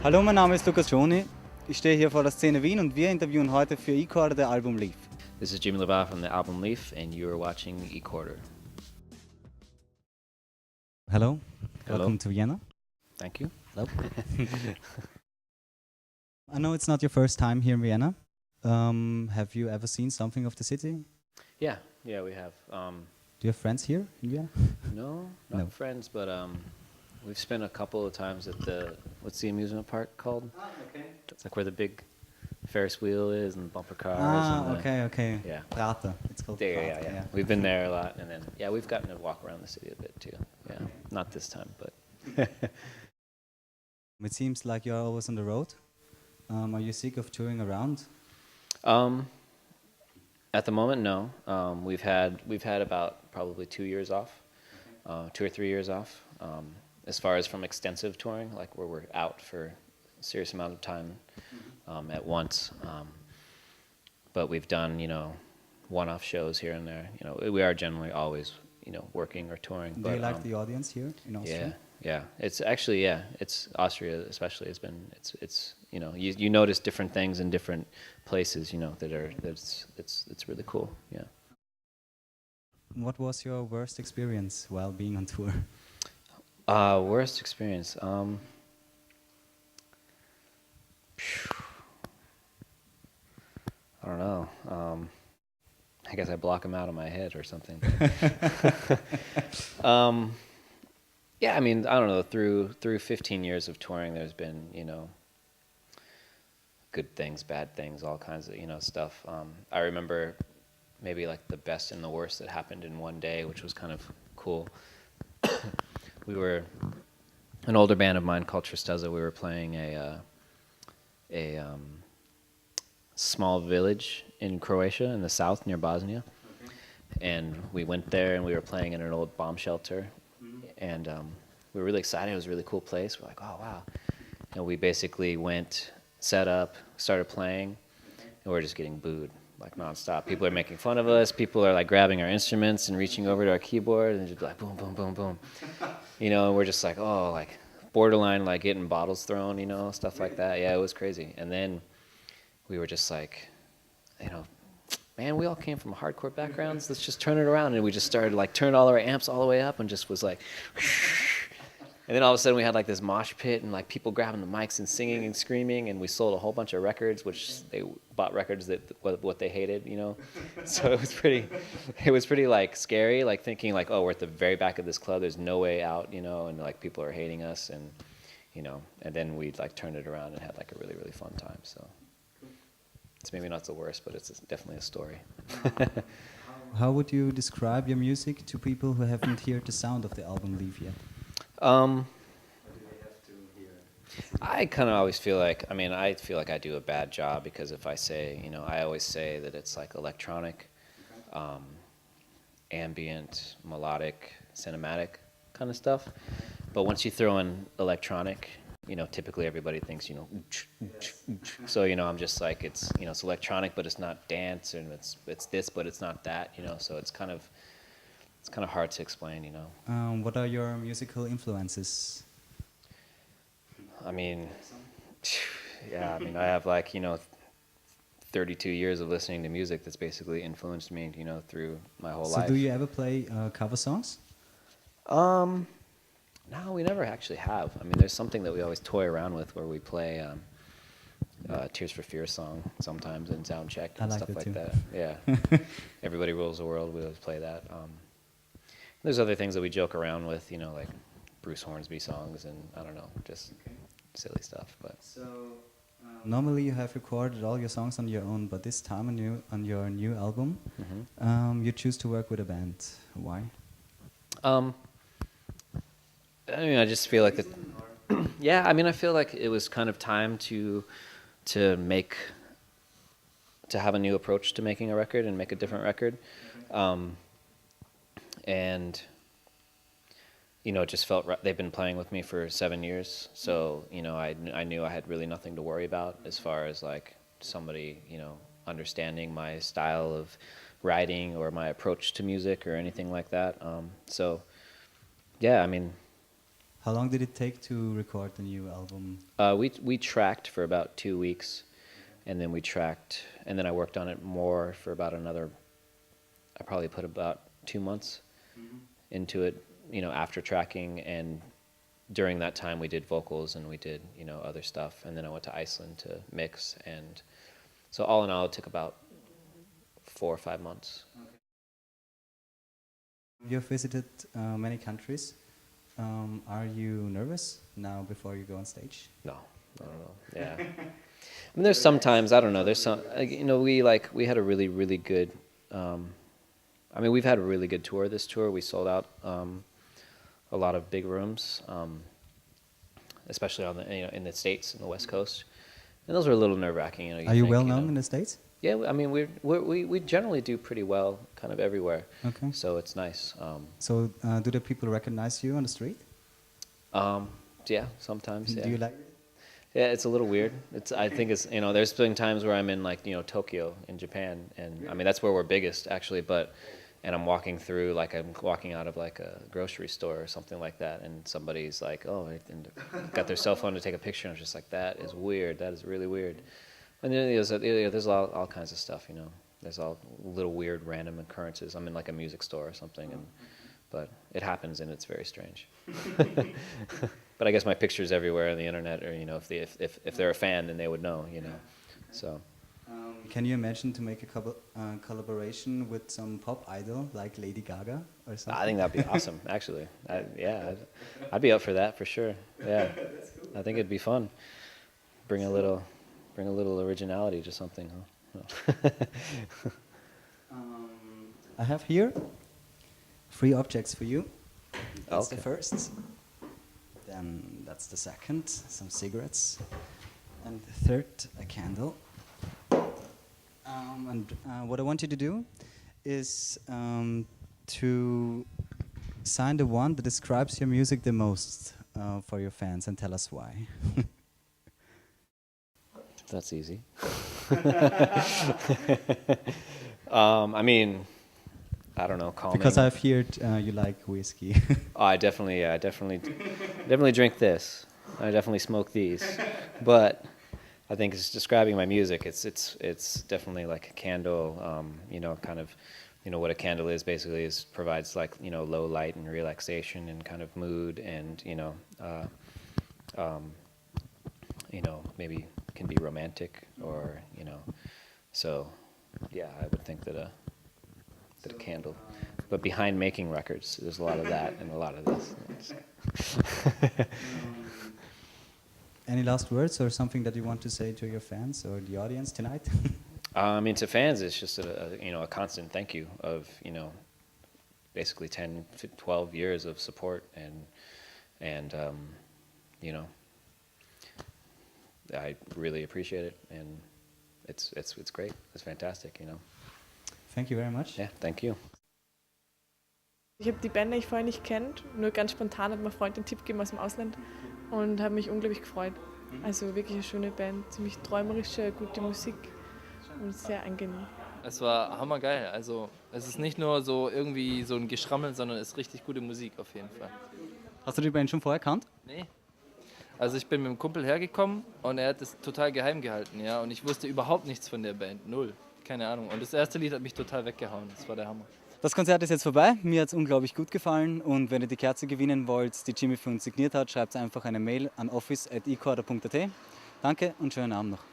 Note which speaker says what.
Speaker 1: Hallo, mein Name ist Lukas Joni. Ich stehe hier vor der Szene Wien und wir interviewen heute für Ecorder der Album Leaf.
Speaker 2: This is Jimmy LaValle from the album Leaf, and you are watching Ecorder.
Speaker 1: Hello.
Speaker 2: Hello.
Speaker 1: Welcome to Vienna.
Speaker 2: Thank you.
Speaker 1: Hello. I know it's not your first time here in Vienna. Have you ever seen something of the city?
Speaker 2: Yeah, we have.
Speaker 1: Do you have friends here in Vienna?
Speaker 2: No, not
Speaker 1: No.
Speaker 2: friends, but we've spent a couple of times at what's the amusement park called?
Speaker 1: Okay.
Speaker 2: It's like where the big Ferris wheel is and bumper cars. and
Speaker 1: Okay.
Speaker 2: Yeah.
Speaker 1: Prater. It's called
Speaker 2: Yeah,
Speaker 1: Prater.
Speaker 2: yeah. We've been there a lot, and then we've gotten to walk around the city a bit too. Yeah, not this time, but.
Speaker 1: It seems like you're always on the road. Are you sick of touring around?
Speaker 2: At the moment, no. We've had about probably 2 years off, 2 or 3 years off. As far as from extensive touring, like where we're out for a serious amount of time at once. But we've done, one-off shows here and there. We are generally always, working or touring.
Speaker 1: Do you like the audience here in Austria?
Speaker 2: Yeah. It's actually, it's Austria especially has been, it's you notice different things in different places, it's really cool, yeah.
Speaker 1: What was your worst experience while being on tour?
Speaker 2: Worst experience. I don't know. I guess I block them out of my head or something. Yeah, I mean, I don't know. Through 15 years of touring, there's been, good things, bad things, all kinds of, stuff. I remember maybe like the best and the worst that happened in one day, which was kind of cool. We were an older band of mine called Tristeza. We were playing a small village in Croatia in the south near Bosnia, and we went there and we were playing in an old bomb shelter, and we were really excited. It was a really cool place. We're like, oh wow! And we basically went, set up, started playing, and we were just getting booed like nonstop. People are making fun of us. People are like grabbing our instruments and reaching over to our keyboard and just like boom, boom, boom, boom. And we're just like, oh, like borderline like getting bottles thrown, stuff like that. Yeah, it was crazy. And then we were just like, man, we all came from hardcore backgrounds. Let's just turn it around. And we just started like turning all our amps all the way up and just was like, and then all of a sudden we had like this mosh pit and like people grabbing the mics and singing and screaming, and we sold a whole bunch of records, which they bought records that what they hated, So it was pretty like scary, like thinking like, oh, we're at the very back of this club. There's no way out, and like people are hating us, and and then we like turned it around and had like a really, really fun time. So it's maybe not the worst, but it's definitely a story.
Speaker 1: How would you describe your music to people who haven't heard the sound of the album Leave yet?
Speaker 2: I kind of always feel like, I feel like I do a bad job, because if I say, I always say that it's like electronic, ambient, melodic, cinematic kind of stuff. But once you throw in electronic, typically everybody thinks, so, I'm just like, it's, it's electronic, but it's not dance, and it's this, but it's not that, so it's kind of hard to explain,
Speaker 1: What are your musical influences?
Speaker 2: I have like, 32 years of listening to music that's basically influenced me, through my whole life.
Speaker 1: So do you ever play cover songs?
Speaker 2: No, we never actually have. There's something that we always toy around with where we play Tears for Fears song sometimes in sound check and stuff like that. Yeah. Everybody Rules the World, we always play that. There's other things that we joke around with, like Bruce Hornsby songs and I don't know, just silly stuff. But
Speaker 1: so normally you have recorded all your songs on your own, but this time on your new album, you choose to work with a band. Why?
Speaker 2: I just feel like that. Yeah, I feel like it was kind of time to have a new approach to making a record and make a different record. and it just felt right. They've been playing with me for 7 years, so I knew I had really nothing to worry about as far as like somebody understanding my style of writing or my approach to music or anything like that. So yeah, I mean,
Speaker 1: how long did it take to record the new album?
Speaker 2: We tracked for about 2 weeks, and then and then I worked on it more for about another. I probably put about 2 months into it, after tracking, and during that time we did vocals and we did other stuff, and then I went to Iceland to mix, and so all in all it took about 4 or 5 months.
Speaker 1: Okay. You've visited many countries. Are you nervous now before you go on stage?
Speaker 2: No. Yeah. I mean, there's sometimes, I don't know, there's some, we had a really, really good, we've had a really good tour this tour. We sold out a lot of big rooms, especially on in the States, in the West Coast. And those were a little nerve-wracking.
Speaker 1: Are you well known in the States?
Speaker 2: Yeah, I mean, we generally do pretty well kind of everywhere. Okay. So it's nice.
Speaker 1: So do the people recognize you on the street?
Speaker 2: Yeah, sometimes, yeah.
Speaker 1: Do you like it?
Speaker 2: Yeah, it's a little weird. I think it's, there's been times where I'm in like, Tokyo in Japan, and I mean, that's where we're biggest actually, and I'm walking through, like I'm walking out of like a grocery store or something like that, and somebody's like, oh, and got their cell phone to take a picture, and I'm just like, that is weird. That is really weird. And then there's all kinds of stuff, There's all little weird random occurrences. I'm in like a music store or something, but it happens and it's very strange. But I guess my picture's everywhere on the internet, or if they're a fan, then they would know, So.
Speaker 1: Can you imagine to make a collaboration with some pop idol like Lady Gaga or something?
Speaker 2: I think that'd be awesome, actually. I'd be up for that for sure. Yeah, that's cool. I think it'd be fun. Bring a little originality to something, huh?
Speaker 1: I have here 3 objects for you. That's
Speaker 2: okay.
Speaker 1: The first. Then that's the second, some cigarettes. And the third, a candle. What I want you to do is to sign the one that describes your music the most for your fans and tell us why.
Speaker 2: That's easy. I mean, I don't know, calming.
Speaker 1: Because I've heard you like whiskey.
Speaker 2: Oh, I definitely drink this. I definitely smoke these. But I think it's describing my music. It's definitely like a candle. Kind of, what a candle is basically is provides like low light and relaxation and kind of mood, and maybe can be romantic, or so yeah, I would think that a candle. But behind making records, there's a lot of that and a lot of this.
Speaker 1: Any last words or something that you want to say to your fans or the audience tonight?
Speaker 2: I mean, to fans, it's just a constant thank you of basically 10, 12 years of support, and I really appreciate it, and it's great. It's fantastic,
Speaker 1: Thank you very much.
Speaker 2: Yeah, thank you.
Speaker 3: Ich habe die Band eigentlich vorher nicht kennt, nur ganz spontan hat mein Freund den Tipp gegeben aus dem Ausland und habe mich unglaublich gefreut. Also wirklich eine schöne Band, ziemlich träumerische, gute Musik und sehr angenehm.
Speaker 4: Es war hammergeil, also es ist nicht nur so irgendwie so ein Geschrammel, sondern es ist richtig gute Musik auf jeden Fall.
Speaker 1: Hast du die Band schon vorher gekannt?
Speaker 4: Nee. Also ich bin mit dem Kumpel hergekommen und er hat es total geheim gehalten, ja, und ich wusste überhaupt nichts von der Band, null, keine Ahnung. Und das erste Lied hat mich total weggehauen, das war der Hammer.
Speaker 1: Das Konzert ist jetzt vorbei, mir hat es unglaublich gut gefallen, und wenn ihr die Kerze gewinnen wollt, die Jimmy für uns signiert hat, schreibt einfach eine Mail an office@ecorder.at. Danke und schönen Abend noch.